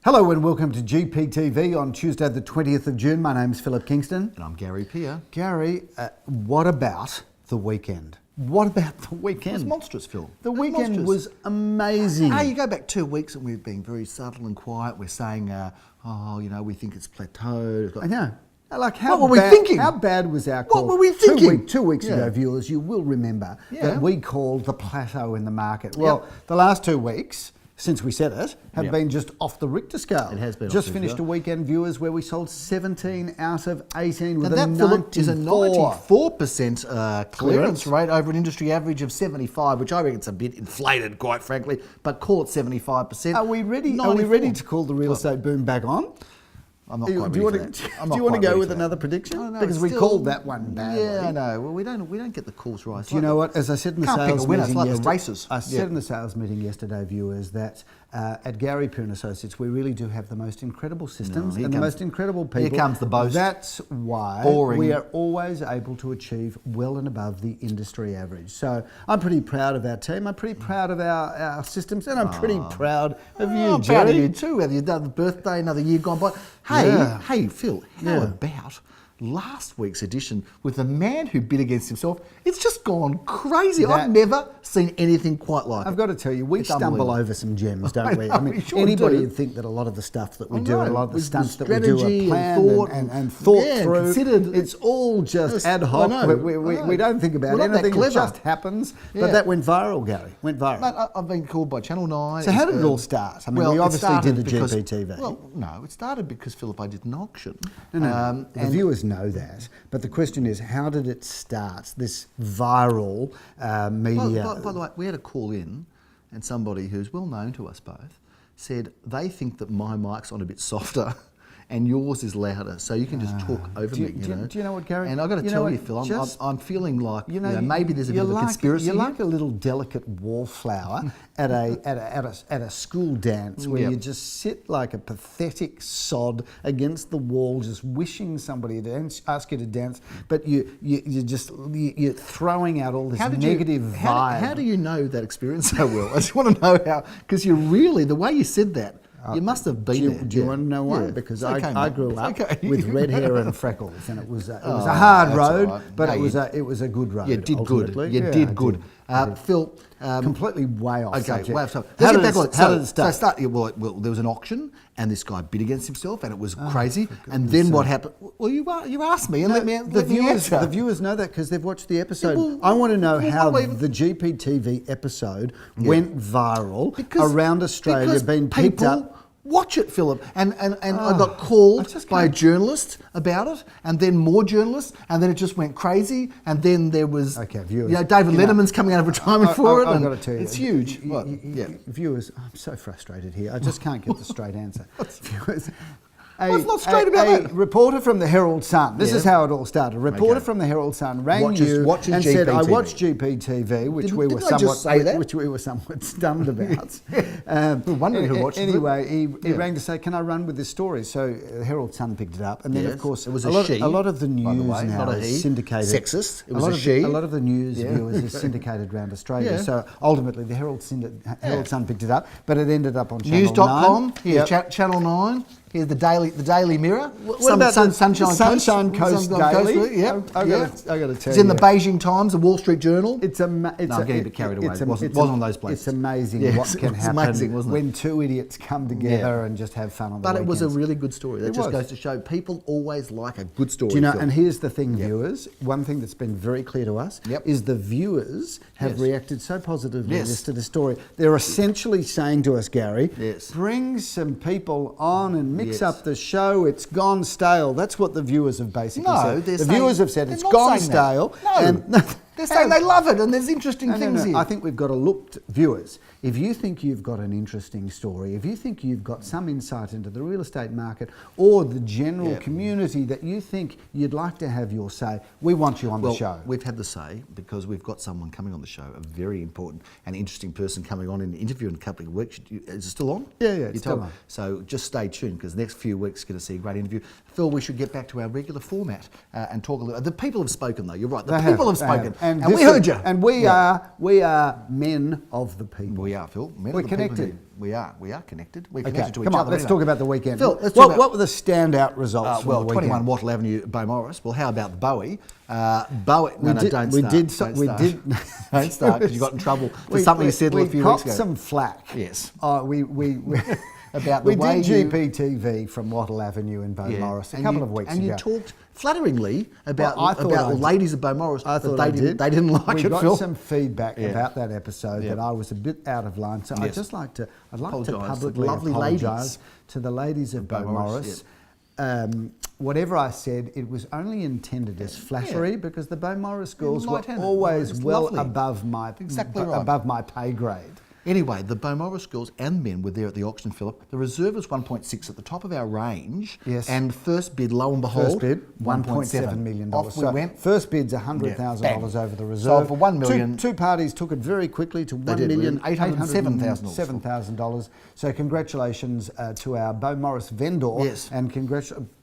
Hello and welcome to GPTV on Tuesday the 20th of June. My name's Philip Kingston. And I'm Gary Peer. Gary, what about the weekend? What about the weekend? It was monstrous, Phil. The weekend was amazing. You go back 2 weeks and we've been very subtle and quiet. We're saying, we think it's plateaued. I know. What were we thinking? How bad was our call? What were we thinking? Two weeks ago, viewers, you will remember that we called the plateau in the market. Well, the last 2 weeks, since we said it, have been just off the Richter scale. It has been just off the finished scale. a weekend, viewers, where we sold 17 out of 18 with Now a that, Philip, is a 94. 94% clearance rate over an industry average of 75, which I reckon it's a bit inflated, quite frankly, but call it 75%. Are we ready? 94. Are we ready to call the real estate boom back on? I'm not quite Do you ready want for to? that. I'm Do not you want to quite go ready with for that. another prediction? I don't know, Because it's we still- called that one badly. Yeah, I know. Well, we don't get the calls right. Do you know what? As I said in the Can't pick sales a winner, meeting it's like the yesterday, races. I said in the sales meeting yesterday, viewers, that at Gary Peer & Associates, we really do have the most incredible systems and the most incredible people. Here comes the boast. That's why Boring. we are always able to achieve well and above the industry average. So I'm pretty proud of our team. I'm pretty proud of our systems, and I'm pretty proud of you, I'm Jerry. proud of you too. Have you done the birthday, another year gone by? Hey, Phil, how about last week's edition with the man who bid against himself? It's just gone crazy. I've never seen anything quite like it. I've got to tell you, we stumble over some gems, don't we? I know, we sure anybody do. would think that a lot of the stuff that we I do know. and a lot of the With stunts that we strategy do are and planned thought and thought and through. considered. It's all just ad I hoc. know, We don't think about We're not that anything. It clever. just happens. Yeah. But that went viral, Gary. Went viral. Mate, I've been called by Channel 9. So how did it all start? I mean, we it obviously started did the because- GPTV. Well, no, it started because, Philip, I did an auction. No. The and viewers know that. But the question is, how did it start, this viral media? By the way, we had a call in, and somebody who's well known to us both said they think that my mic's on a bit softer and yours is louder, so you can just talk over me. Do you know what, Gary? And I've got to tell you, Phil, I'm feeling like maybe there's a bit of a conspiracy. You're here. like a little delicate wallflower at a school dance where you just sit like a pathetic sod against the wall, just wishing somebody to ask you to dance, but you're throwing out all this negative vibe. How do you know that experience so well? I just want to know how, because you really, the way you said that, you must have been there. Do you want to know why? Yeah. Because It's okay, I mate. grew It's up okay. with red hair and freckles, and it was a hard that's road, all right. but No, it was a good road. You did good. ultimately. You Yeah, did I good. Phil, completely way off okay, subject. way off subject. How Let's did get back on it. how did it start? Well, there was an auction, and this guy bid against himself, and it was crazy. And then what happened? Well, you asked me, and let me answer. The viewers know that because they've watched the episode. I want to know how the GPTV episode went viral around Australia, because being picked up. Watch it, Philip. And I got called by a journalist about it, and then more journalists, and then it just went crazy. And then there was, viewers. David Letterman's coming out of retirement for it. I've and got to tell you, it's huge. Viewers, I'm so frustrated here. I just can't get the straight answer. Viewers. What's not straight about that? A reporter from the Herald Sun. This is how it all started. A reporter from the Herald Sun rang you and said, "I watched GPTV," which we were somewhat stunned about. We're wondering who watched it. Anyway, he rang to say, "Can I run with this story?" So the Herald Sun picked it up, and then of course it was a lot of the news now not a is he. syndicated. Sexist. It was a she. A lot of the news viewers is syndicated around Australia. So ultimately, the Herald Sun picked it up, but it ended up on Channel 9. News.com. Here's Channel 9. Here's the Daily Mirror. What about Sunshine Coast Daily? Yep. I got to tell you. It's in the Beijing Times, the Wall Street Journal. I'm getting a bit carried away. It wasn't on those places. It's amazing what can happen when two idiots come together and just have fun on the weekends. But it was a really good story. That just goes to show people always like a good story. Do you know, and here's the thing, viewers, one thing that's been very clear to us is the viewers have reacted so positively to the story. They're essentially saying to us, Gary, bring some people on and mix up the show. It's gone stale. That's what the viewers have basically said. The viewers have said it's gone stale. They're saying they love it and there's interesting things here. I think we've got to look, viewers, if you think you've got an interesting story, if you think you've got some insight into the real estate market or the general community that you think you'd like to have your say, we want you on the show. We've had the say because we've got someone coming on the show, a very important and interesting person coming on in the interview in a couple of weeks. Is it still on? Yeah, it's still on. So just stay tuned because the next few weeks you're going to see a great interview. Phil, we should get back to our regular format and talk a little. The people have spoken though, you're right. The people have spoken. and we heard you. And we are men of the people. We are, Phil. We're connected. We are connected. We're connected to each come on, other. let's talk about the weekend. Phil, what were the standout results from the weekend? 21 Wattle Avenue, Beaumaris. Well, how about the Bowie? Don't start. Don't start, because you got in trouble for something you said a few weeks ago. We some flack. Yes. We about the way did GPTV from Wattle Avenue in Beaumaris a couple of weeks ago. And you talked flatteringly about the ladies of Beaumaris, but they didn't like it, Phil. We got some feedback about that episode that I was a bit out of line. So I'd like to publicly apologise to the ladies of Beaumaris. Whatever I said, it was only intended as flattery because the Beaumaris girls were always above my pay grade. Anyway, the Beaumaris girls and men were there at the auction, Philip. The reserve was 1.6 at the top of our range. Yes. And first bid, lo and behold, first bid, $1.7 million. Off we went. First bid's $100,000 over the reserve. So for $1 million. Two parties took it very quickly to $1,807,000. So congratulations to our Beaumaris vendor. Yes. And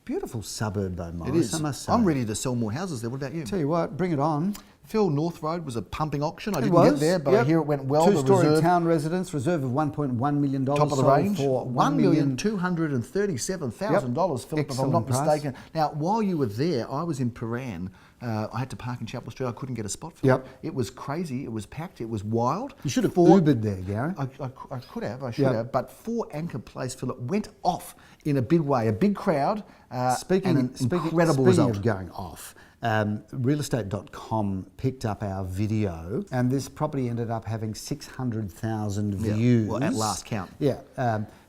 beautiful suburb, Beaumaris. It is. I must say. I'm ready to sell more houses there. What about you? Tell you what, bring it on. Phil, North Road was a pumping auction. I didn't get there, but I hear it went well. Two-storey town residence, reserve of $1.1 million. Top of the range. For $1,237,000, Philip, if I'm not mistaken. Now, while you were there, I was in Paran. I had to park in Chapel Street. I couldn't get a spot, Philip. Yep. It was crazy. It was packed. It was wild. You should have Ubered there, Gary. I could have. I should have. But 4 Anchor Place, Philip, went off in a big way. A big crowd. Speaking of going off, realestate.com picked up our video, and this property ended up having 600,000 views. Well, at last count. Yeah.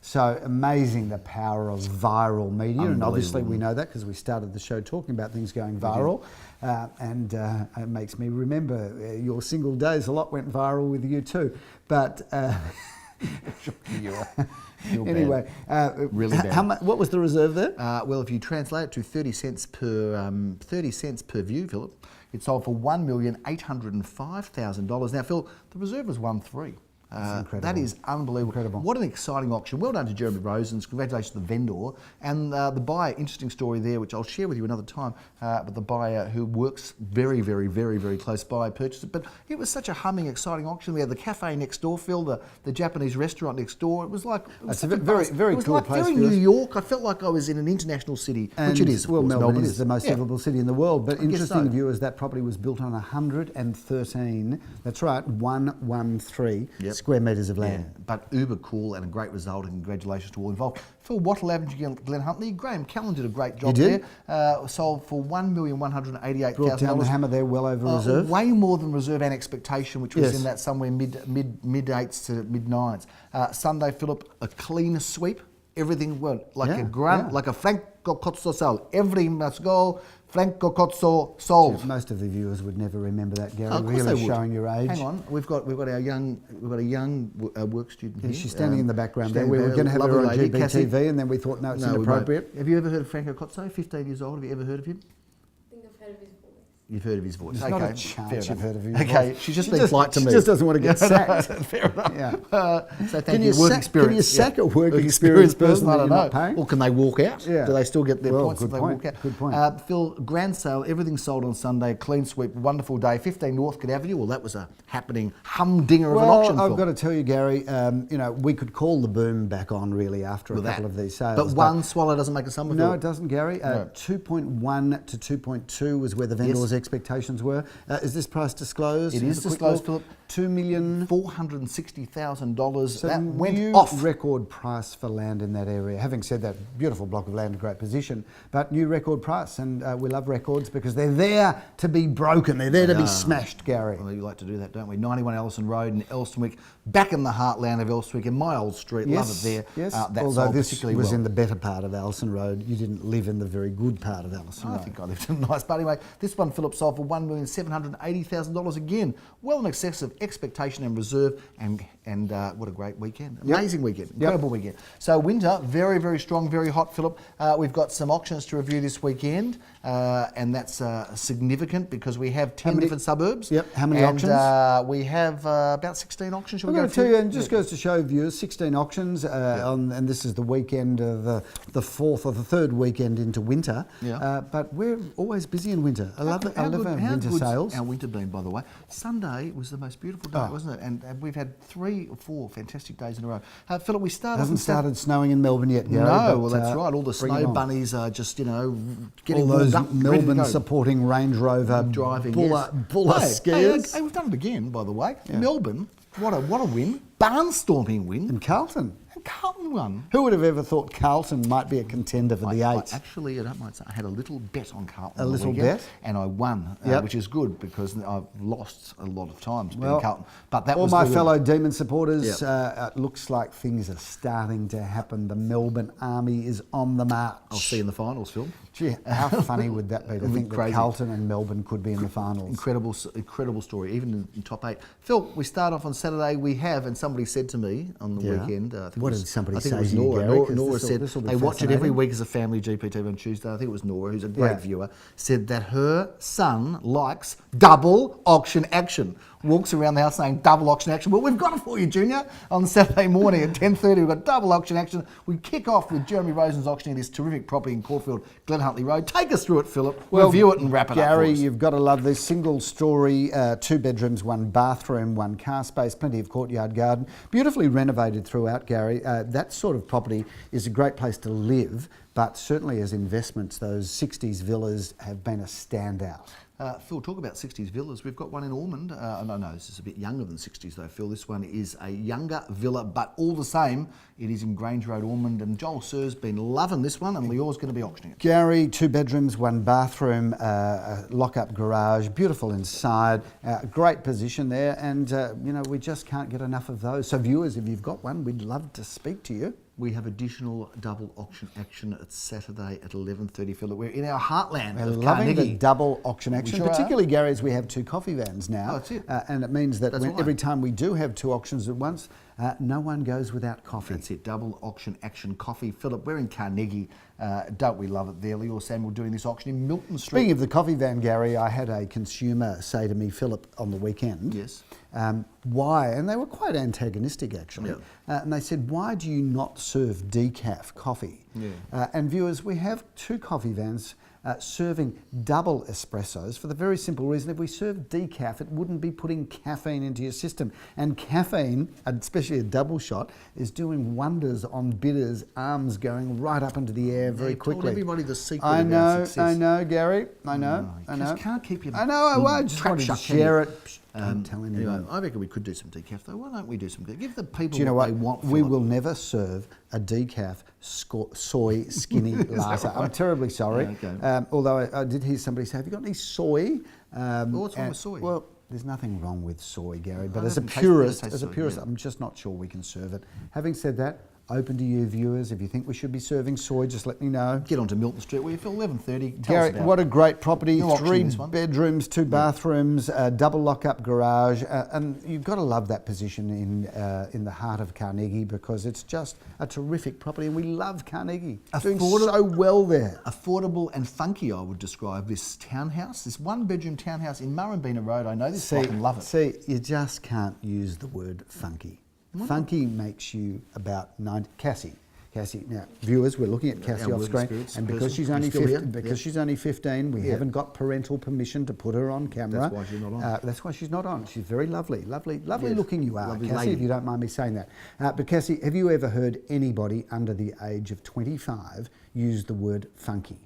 So amazing, the power of viral media, and obviously we know that because we started the show talking about things going viral, and it makes me remember your single days. A lot went viral with you too, but. Anyway, really bad. What was the reserve there? Well, if you translate it to 30 cents per view, Philip, it sold for $1,805,000. Now, Phil, the reserve was 1.3. That is unbelievable. Incredible. What an exciting auction. Well done to Jeremy Rosens. Congratulations to the vendor. And the buyer, interesting story there, which I'll share with you another time, but the buyer who works very, very, very, very close by purchased it. But it was such a humming, exciting auction. We had the cafe next door, Phil, the Japanese restaurant next door. It was like... It's a very, very cool place. Very New York. I felt like I was in an international city, which it is. Well, Melbourne is the most livable city in the world. But interesting viewers, that property was built on 113, that's right, 113 square metres of land. Yeah, but uber cool and a great result, and congratulations to all involved. Phil, Wattle Avenue, Glen Huntley, Graham Callan did a great job there. Sold for $1,188,000. Brought down the hammer there, well over reserve. Way more than reserve and expectation, which was in that somewhere mid eights to mid nines. Sunday, Philip, a clean sweep. Everything went like a grunt, like a Franco Cozzo sold. Everything must go. Franco Cozzo sold. Most of the viewers would never remember that, Gary. Oh, really showing your age. Hang on, we've got a young work student here. She's standing in the background there. We were going to have her on GPTV, and then we thought, no, it's inappropriate. Have you ever heard of Franco Cozzo? 15 years old. Have you ever heard of him? I think I've heard of his voice. You've heard of his voice. There's not a chance you've heard of his voice. Okay, she's just been polite to me. She just doesn't want to get sacked. Fair enough. Yeah. So thank you. Work experience. Can you sack a work experienced person? I don't know. Paying? Or can they walk out? Yeah. Do they still get their points if they walk out? Good point. Phil, grand sale. Everything sold on Sunday. Clean sweep. Wonderful day. 15 Northcote Avenue. Well, that was a happening humdinger of an auction. Well, I've got to tell you, Gary. We could call the boom back on really after a couple of these sales. But one swallow doesn't make a summer. No, it doesn't, Gary. 2.1 to 2.2 was where the vendor's expectations were. Is this price disclosed? It is disclosed, Philip. $2,460,000. So that went new off. Record price for land in that area. Having said that, beautiful block of land, great position, but new record price. And we love records because they're there to be broken. They're there to be smashed, Gary. Well, you like to do that, don't we? 91 Ellison Road in Elsternwick, back in the heartland of Elsternwick, in my old street. Love it there. Yes, that although this was in the better part of Ellison Road. You didn't live in the very good part of Ellison Road. I think I lived in a nice, but anyway, this one, Philip, sold for $1,780,000 again, well in excess of expectation and reserve, and what a great weekend. Amazing weekend, incredible weekend. So winter, very, very strong, very hot, Philip. We've got some auctions to review this weekend, and that's significant because we have 10 different suburbs. Yep, how many auctions? We have about 16 auctions. I'm going to tell you, and just goes to show viewers, 16 auctions, and this is the weekend of the fourth or the third weekend into winter. But we're always busy in winter. I love it. good's sales. our winter been, by the way? Sunday was the most beautiful day, wasn't it? And we've had 3 or 4 fantastic days in a row. Philip, we started. It hasn't started snowing in Melbourne yet, Gary. No, well that's right. All the snow bunnies are just getting all warmed those up, Melbourne supporting Range Rover driving buller skiers. Hey, we've done it again, by the way. Yeah. Melbourne, what a win! Barnstorming win. And Carlton. Carlton won. Who would have ever thought Carlton might be a contender for the 8? Actually, I don't mind saying, I had a little bet on Carlton. A little bet? And I won, which is good because I've lost a lot of times betting Carlton. But that was all my fellow Demon supporters, it looks like things are starting to happen. The Melbourne Army is on the march. I'll see you in the finals, Phil. Gee, how funny would that be to think that Carlton and Melbourne could be in the finals? Incredible story, even in top 8. Phil, we start off on Saturday. We have, and somebody said to me on the weekend. What did somebody say? I think it was Nora. Nora said they watch it every week as a family, GPTV on Tuesday. I think it was Nora, who's a great viewer, said that her son likes double auction action. Walks around the house saying double auction action. Well, we've got it for you, Junior. On Saturday morning at 10:30, we've got double auction action. We kick off with Jeremy Rosen's auctioning this terrific property in Caulfield, Glen Huntly Road. Take us through it, Philip. Well, review it and wrap it Gary, up for us. You've got to love this single story, 2 bedrooms, 1 bathroom, 1 car space, plenty of courtyard garden. Beautifully renovated throughout, Gary. That sort of property is a great place to live, but certainly as investments, those 60s villas have been a standout. Phil, talk about 60s villas. We've got one in Ormond. No, this is a bit younger than 60s though, Phil. This one is a younger villa, but all the same, it is in Grange Road, Ormond, and Joel Sir's been loving this one, and Leor's going to be auctioning it. Gary, 2 bedrooms, 1 bathroom, a lock-up garage, beautiful inside, great position there, and we just can't get enough of those. So viewers, if you've got one, we'd love to speak to you. We have additional double auction action at Saturday at 11:30, Philip. We're in our heartland We're of loving Carnegie. the double auction action, Sure particularly, Gary, as we have 2 coffee vans now. Oh, that's it. And it means that every time we do have 2 auctions at once, no one goes without coffee. That's it, double auction action coffee. Philip, we're in Carnegie. Don't we love it there? Leor Samuel doing this auction in Milton Street. Speaking of the coffee van, Gary, I had a consumer say to me, Philip, on the weekend, yes, why, and they were quite antagonistic actually, and they said, why do you not serve decaf coffee? And viewers, we have 2 coffee vans serving double espressos for the very simple reason if we serve decaf, it wouldn't be putting caffeine into your system. And caffeine, especially a double shot, is doing wonders on bidders' arms going right up into the air very quickly. Told everybody the secret I about success. I know, Gary. I know. Just can't keep your I know. I just wanted to share it. Don't tell anyone. Anyway, I reckon we could do some decaf though. Why don't we do some decaf? Give the people Do you know what they want. We will never serve a decaf soy skinny latte. I'm terribly sorry. Okay. Although I did hear somebody say, have you got any soy? What's wrong with soy? Well, there's nothing wrong with soy, Gary, but as a purist, I'm just not sure we can serve it. Having said that, open to you viewers. If you think we should be serving soy, just let me know. Get onto Milton Street where you feel 11:30. Gary, what a great property. No 3 this bedrooms, 2 bathrooms, double lock-up garage. And you've got to love that position in the heart of Carnegie because it's just a terrific property and we love Carnegie. Doing so well there. Affordable and funky, I would describe this townhouse, this 1-bedroom townhouse in Murrumbina Road. I know this, I can love it. See, you just can't use the word funky. Funky makes you about 90. Cassie. Now, viewers, we're looking at Cassie off screen, and because she's only 15, we haven't got parental permission to put her on camera. That's why she's not on. That's why she's not on. She's very lovely looking you are, Lovely Cassie, lady. if you don't mind me saying that. But Cassie, have you ever heard anybody under the age of 25 use the word funky?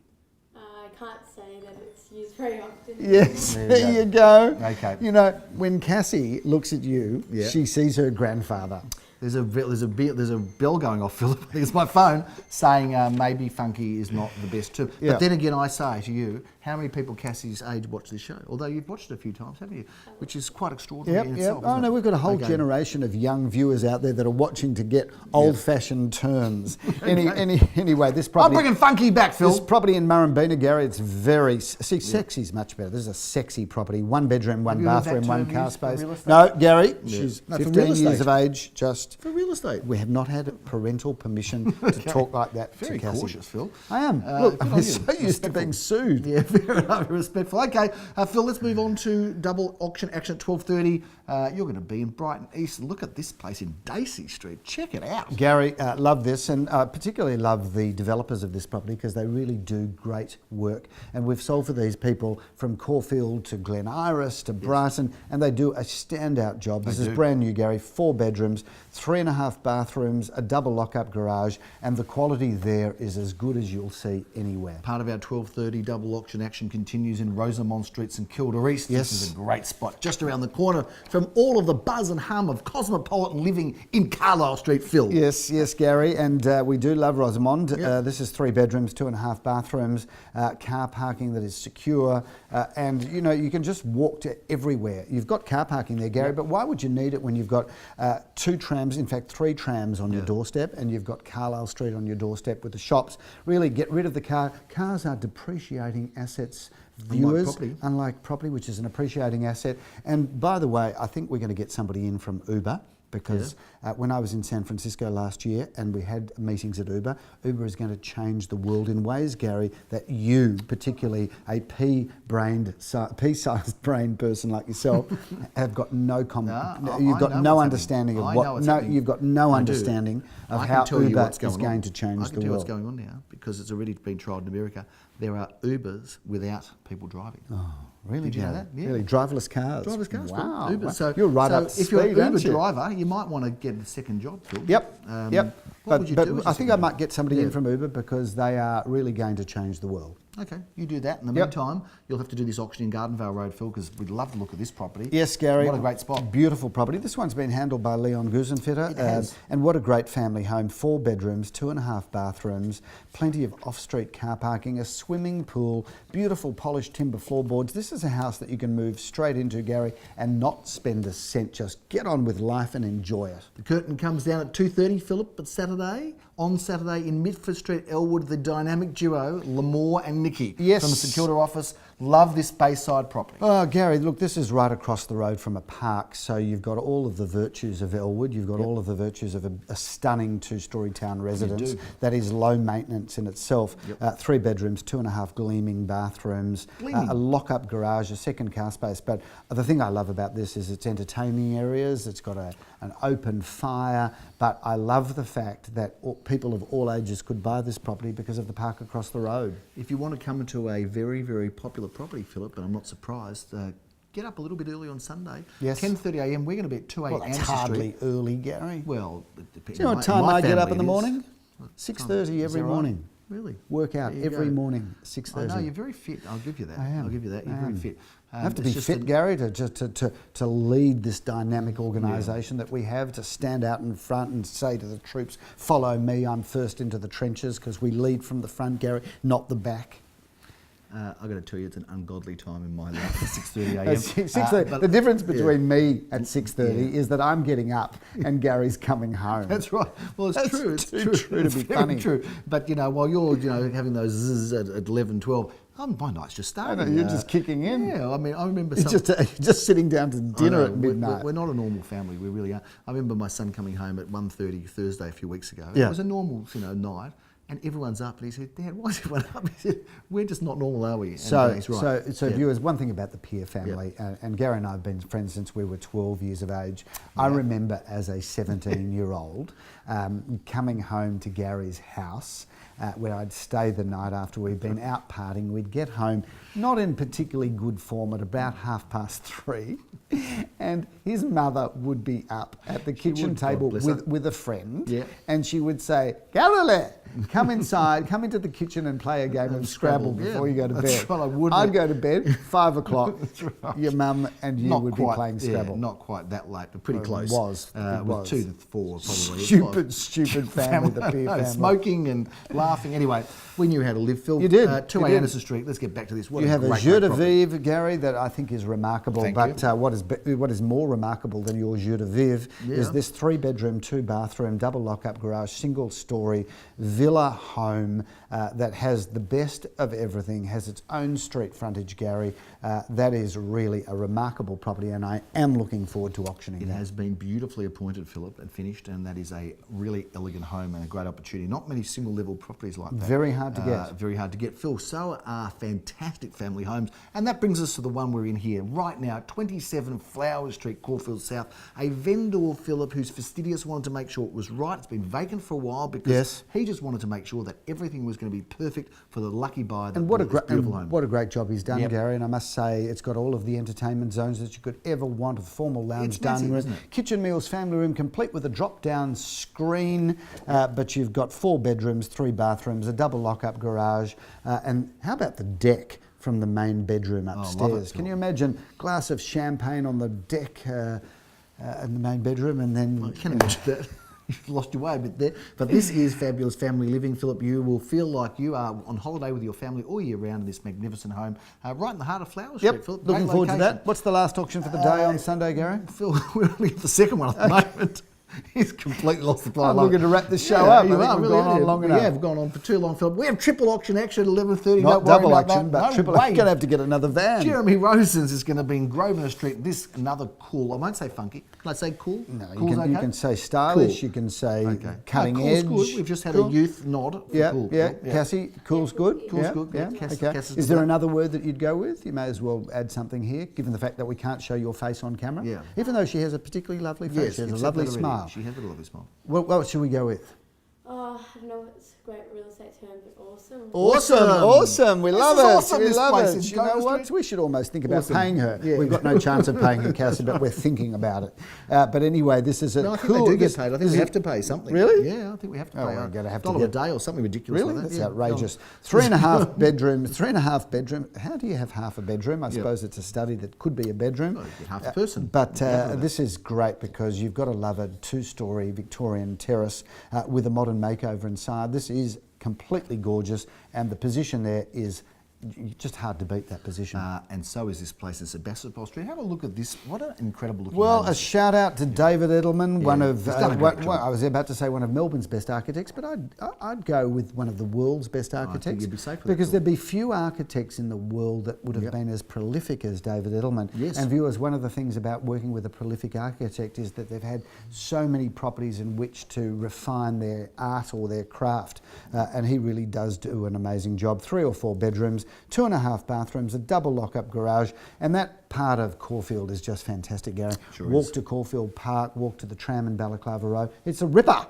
I can't say that it's used very often. Yes, there you go. Okay. You know, when Cassie looks at you, she sees her grandfather. There's a bell going off, Philip. I think it's my phone saying maybe funky is not the best term. But then again, I say to you, how many people Cassie's age watch this show? Although you've watched it a few times, haven't you? Which is quite extraordinary in itself. Oh no, we've got a whole generation of young viewers out there that are watching to get old-fashioned terms. Anyway, this property. I'm bringing funky back, Phil. This property in Murrumbina, Gary, it's very sexy's much better. This is a sexy property. 1 bedroom, 1 bathroom, 1 car space. No, Gary, she's 15 years of age. Just for real estate. We have not had parental permission to talk like that to Cassie. Very cautious, Phil. I am. Look, I'm so used to being sued. Yeah, fair enough. Respectful. Okay, Phil, let's move on to double auction action at 12:30. you're going to be in Brighton East. Look at this place in Dacey Street. Check it out. Gary, love this, and particularly love the developers of this property because they really do great work. And we've sold for these people from Caulfield to Glen Iris to Brighton, and they do a standout job. This is brand new, Gary. 4 bedrooms, 3.5 bathrooms, a double lock-up garage, and the quality there is as good as you'll see anywhere. Part of our 12:30 double auction action continues in Rosamond Street, St Kilda East. Yes. This is a great spot, just around the corner from all of the buzz and hum of cosmopolitan living in Carlisle Street, Phil. Yes, Gary, and we do love Rosamond. This is 3 bedrooms, 2.5 bathrooms, car parking that is secure, and you know you can just walk to everywhere. You've got car parking there, Gary, but why would you need it when you've got 2 trams, in fact 3 trams on your doorstep, and you've got Carlisle Street on your doorstep with the shops? Really get rid of the car. Cars are depreciating assets, viewers, unlike property, which is an appreciating asset. And by the way, I think we're going to get somebody in from Uber, because when I was in San Francisco last year and we had meetings at Uber, Uber is going to change the world in ways, Gary, that you, particularly a pea-sized brain person like yourself, have got no you've got no understanding of what. You've got no understanding of how Uber is going to change the world. I can tell you what's going on now because it's already been trialled in America. There are Ubers without people driving. Oh, really? Did you know that? Yeah. Really, driverless cars. Driverless cars. Wow. Uber. So you're right up speed, if you're an Uber aren't you? driver, you might want to get a second job, Phil. Yep. What would you do? I think I might get somebody in from Uber because they are really going to change the world. Okay, you do that. In the meantime, you'll have to do this auction in Gardenvale Road, Phil, because we'd love to look at this property. Yes, Gary. What a great spot. Beautiful property. This one's been handled by Leon Gusenfitter. It has. And what a great family home. 4 bedrooms, 2.5 bathrooms, plenty of off-street car parking, a swimming pool, beautiful polished timber floorboards. This is a house that you can move straight into, Gary, and not spend a cent. Just get on with life and enjoy it. The curtain comes down at 2:30, Philip, but on Saturday in Midford Street, Elwood, the dynamic duo, Lamore and Nikki from the St Kilda office, love this Bayside property. Oh, Gary, look, this is right across the road from a park, so you've got all of the virtues of Elwood, you've got all of the virtues of a stunning 2-storey town residence that is low maintenance in itself. 3 bedrooms, 2.5 gleaming bathrooms, a lock-up garage, a second car space. But the thing I love about this is its entertaining areas, it's got an open fire, but I love the fact that people of all ages could buy this property because of the park across the road. If you want to come into a very, very popular property, Philip, and I'm not surprised, get up a little bit early on Sunday. Yes. 10:30 a.m. We're going to be at 2 a.m. Well, that's hardly early, Gary. Well, it depends. Do you know what time I get up in the morning? 6:30 every morning. Really? Work out every morning, 6:30. I know, you're very fit. I'll give you that. I am. I'll give you that. You're very fit. I have to be fit, Gary, to lead this dynamic organisation that we have, to stand out in front and say to the troops, follow me, I'm first into the trenches, because we lead from the front, Gary, not the back. I've got to tell you, it's an ungodly time in my life at 6:30 a.m. 6:30. The difference between me at 6:30 is that I'm getting up and Gary's coming home. That's right. Well, it's true. It's too true to be funny. True. But while you're having those zzz at 11, 12. My night's just starting. I know, you're just kicking in. Yeah, I mean, I remember just sitting down to dinner at midnight. We're not a normal family, we really are. I remember my son coming home at 1:30 Thursday a few weeks ago. Yeah. It was a normal, night, and everyone's up. And he said, "Dad, why is everyone up?" He said, "We're just not normal, are we?" And he's right. So viewers, one thing about the Peer family, and Gary and I have been friends since we were 12 years of age. I remember as a 17-year-old coming home to Gary's house, where I'd stay the night after we'd been out partying. We'd get home, not in particularly good form, at about 3:30, and his mother would be up at the kitchen table with a friend, and she would say, "Galilee, come inside, come into the kitchen and play a game of Scrabble before you go to bed." That's right, I'd go to bed, 5 o'clock, your mum and you would be playing Scrabble. Not quite that late, but pretty close. It was. With 2 to 4 probably. Stupid family, the Peer family. Smoking and laughing. Anyway, we knew how to live, Phil. You did. 2 Anderson Street. Let's get back to this. You have a jeu de vivre, Gary, that I think is remarkable. What is more remarkable than your jeu de vivre is this 3-bedroom, 2-bathroom, double lock-up garage, single-storey villa villa home that has the best of everything, has its own street frontage, Gary. That is really a remarkable property, and I am looking forward to auctioning It that. has been beautifully appointed, Philip, and finished, and that is a really elegant home and a great opportunity. Not many single-level properties like that. Very hard to get. Very hard to get, Phil. So are fantastic family homes, and that brings us to the one we're in here right now, 27 Flowers Street, Caulfield South. A vendor, Philip, who's fastidious, wanted to make sure it was right. It's been vacant for a while because he just wanted to make sure that everything was going to be perfect for the lucky buyer that bought this beautiful home. What a great job he's done, Gary. And I must say, it's got all of the entertainment zones that you could ever want, a formal lounge, dining room, isn't it? kitchen, meals, family room, complete with a drop-down screen. But you've got 4 bedrooms, 3 bathrooms, a double lock-up garage. And how about the deck from the main bedroom upstairs? Can you imagine a glass of champagne on the deck in the main bedroom, and then... I can imagine that. You've lost your way a bit there. But this is fabulous family living, Philip. You will feel like you are on holiday with your family all year round in this magnificent home, right in the heart of Flowers Street, Philip. Looking forward to that. What's the last auction for the day on Sunday, Gary? Phil, we're only at the second one at the moment. He's completely lost the plot. I'm looking to wrap this show up. We've gone on long enough. Yeah, we've gone on for too long, Philip. We have triple auction action at 11:30. Not double auction, but triple. You're going to have to get another van. Jeremy Rosen's is going to be in Grosvenor Street. This another cool. I won't say funky. Can I say cool? No, you can say stylish. Cool. You can say cutting edge. Cool's good. We've just had a youth nod. Cool. Cassie, cool's good. Cool's good. Yeah. Okay. Is there another word that you'd go with? You may as well add something here, given the fact that we can't show your face on camera. Yeah. Even though she has a particularly lovely face, she has a lovely smile. She has a lovely smile. What should we go with? Oh, I don't know, it's a great real estate term, but awesome. Awesome. We love it. Awesome, we this love place it. is You know what? We should almost think about paying her. Yeah. We've got no chance of paying her, Cassie, but we're thinking about it. But anyway, this is a I cool... think they do get paid. I think we have to pay something. Really? Yeah, I think we have to pay we're going to have to $1 a day or something ridiculous really? like that. That's outrageous. 3.5 bedrooms, 3.5 bedroom. How do you have half a bedroom? I suppose it's a study that could be a bedroom. Well, you get half a person. But this is great because you've got to love a 2-storey Victorian terrace with a modern makeover inside. This is completely gorgeous, and the position there is just hard to beat, that position. And so is this place in Sebastopol Street. Have a look at this. What an incredible looking Well, home. a shout out to David Edelman, one of, he's done a great job. I was about to say one of Melbourne's best architects, but I'd go with one of the world's best architects. I think you'd be safe with because that, there'd be few architects in the world that would have been as prolific as David Edelman. Yes. And viewers, one of the things about working with a prolific architect is that they've had so many properties in which to refine their art or their craft. And he really does do an amazing job. 3 or 4 bedrooms, 2.5 bathrooms, a double lock-up garage, and that part of Caulfield is just fantastic, Gary. Sure walk is. to Caulfield Park, walk to the tram in Balaclava Road. It's a ripper.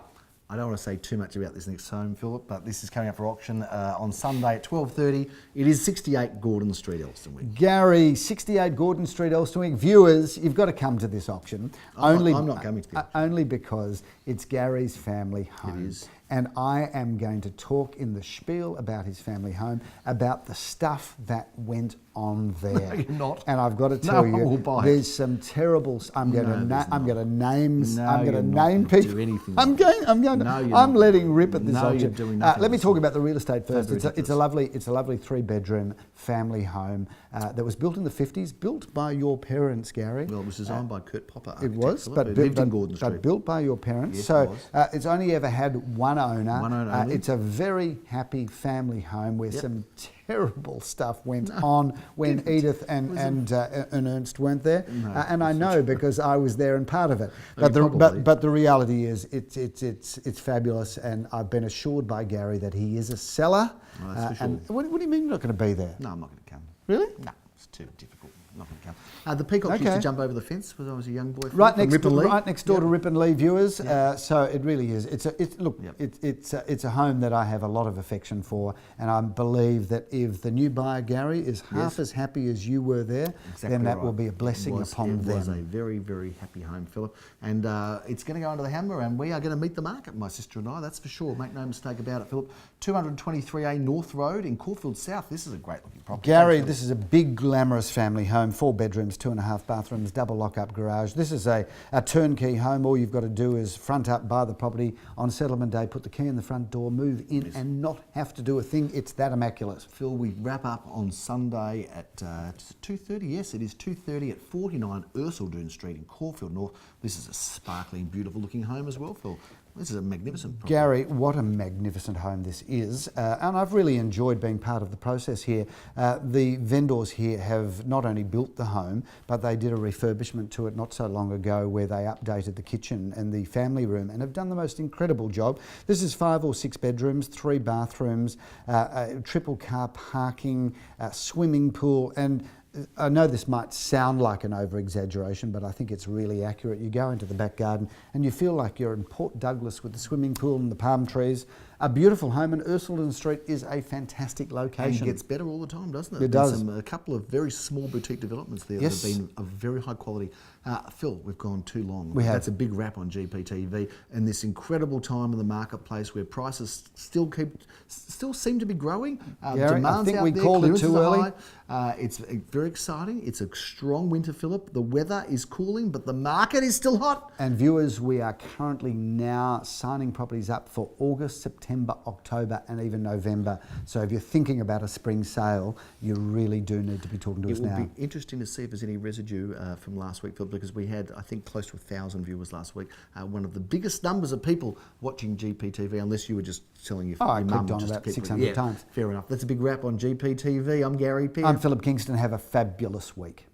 I don't want to say too much about this next home, Philip, but this is coming up for auction on Sunday at 12:30. It is 68 Gordon Street, Elstonwick. Gary, 68 Gordon Street, Elstonwick. Viewers, you've got to come to this auction. I'm not coming to the auction. Only because it's Gary's family home. It is. And I am going to talk in the spiel about his family home, about the stuff that went on there. No, you're not. And I've got to tell No, I will buy it. there's some terrible. I'm going to name people. Do anything. I'm letting rip at this No, auction. you're doing nothing. Let me talk about the real estate first. Very It's a lovely 3-bedroom family home that was built in the 50s, built by your parents, Gary. Well, it was designed by Kurt Popper. It was, but lived in Gordon Street. but built by your parents. Yes, so it was. it's only ever had one owner. One owner only. It's a very happy family home where some terrible stuff went on when Edith and Ernst weren't there. And I know because I was there and part of it. But the reality is it's fabulous, and I've been assured by Gary that he is a seller. Oh, that's for sure. And what do you mean you're not going to be there? No, I'm not going to come. Really? No, it's too difficult. I'm not going to come. The peacock used to jump over the fence when I was a young boy. Right next door to Rip and Lee, viewers. So it really is. It's a home that I have a lot of affection for, and I believe that if the new buyer, Gary, is half as happy as you were there, then that will be a blessing upon them. It was a very, very happy home, Philip, and it's going to go under the hammer, and we are going to meet the market, my sister and I. That's for sure. Make no mistake about it, Philip. 223A North Road in Caulfield South. This is a great looking property. Gary, this is a big, glamorous family home. 4 bedrooms, 2.5 bathrooms, double lock-up garage. This is a turnkey home. All you've got to do is front up, buy the property on settlement day, put the key in the front door, move in, and not have to do a thing. It's that immaculate. Phil, we wrap up on Sunday at 2:30. Yes, it is 2:30 at 49 Ercildown Street in Caulfield North. This is a sparkling, beautiful looking home as well, Phil. This is a magnificent property. Gary, what a magnificent home this is. And I've really enjoyed being part of the process here. The vendors here have not only built the home, but they did a refurbishment to it not so long ago where they updated the kitchen and the family room and have done the most incredible job. This is 5 or 6 bedrooms, 3 bathrooms, triple car parking, swimming pool, and I know this might sound like an over-exaggeration, but I think it's really accurate. You go into the back garden and you feel like you're in Port Douglas with the swimming pool and the palm trees. A beautiful home, and Ursuline Street is a fantastic location. And it gets better all the time, doesn't it? It does. A couple of very small boutique developments there that have been of very high quality. Phil, we've gone too long. We have. That's a big wrap on GPTV. And this incredible time in the marketplace where prices still seem to be growing. Gary, Demand's I think out we there, called it clearances too are early. high. It's very exciting. It's a strong winter, Philip. The weather is cooling, but the market is still hot. And viewers, we are currently now signing properties up for August, September, October, and even November. So if you're thinking about a spring sale, you really do need to be talking to us now. It will be interesting to see if there's any residue from last week, Phil, because we had, I think, close to 1,000 viewers last week. One of the biggest numbers of people watching GPTV, unless you were just telling your I mum clicked on just about to keep 600 times. Fair enough. That's a big wrap on GPTV. I'm Gary Pearce. I'm Philip Kingston. Have a fabulous week.